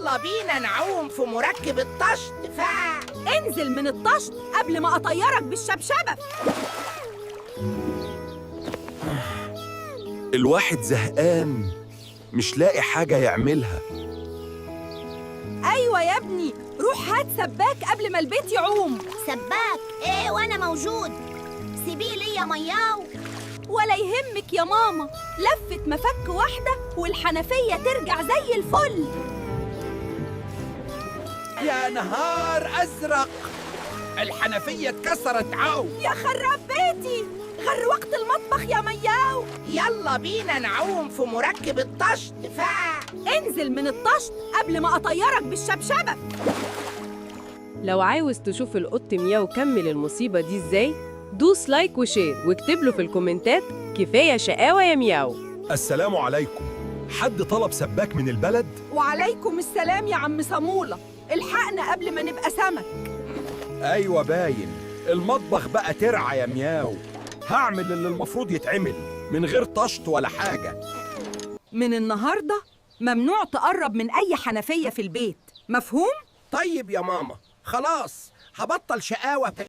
يلا بينا نعوم في مركب الطشت. انزل من الطشت قبل ما أطيرك بالشبشبة. الواحد زهقان مش لاقي حاجة يعملها. أيوة يا ابني، روح هات سباك قبل ما البيت يعوم. سباك ايه وانا موجود؟ سيبيه لي يا مياو. ولا يهمك يا ماما، لفة مفك واحدة والحنفية ترجع زي الفل. يا نهار أزرق، الحنفية اتكسرت يا خراب بيتي، غروقت المطبخ يا مياو. يلا بينا نعوم في مركب الطشت. انزل من الطشت قبل ما أطيرك بالشبشبة. لو عاوز تشوف القط مياو كمل المصيبة دي ازاي، دوس لايك وشير واكتب له في الكومنتات كفاية شقاوة يا مياو. السلام عليكم، حد طلب سباك من البلد؟ وعليكم السلام يا عم صمولة، الحقنا قبل ما نبقى سمك. أيوة باين، المطبخ بقى ترعى يا مياو. هعمل اللي المفروض يتعمل من غير طشت ولا حاجة. من النهاردة ممنوع تقرب من أي حنفية في البيت، مفهوم؟ طيب يا ماما، خلاص هبطل شقاوة.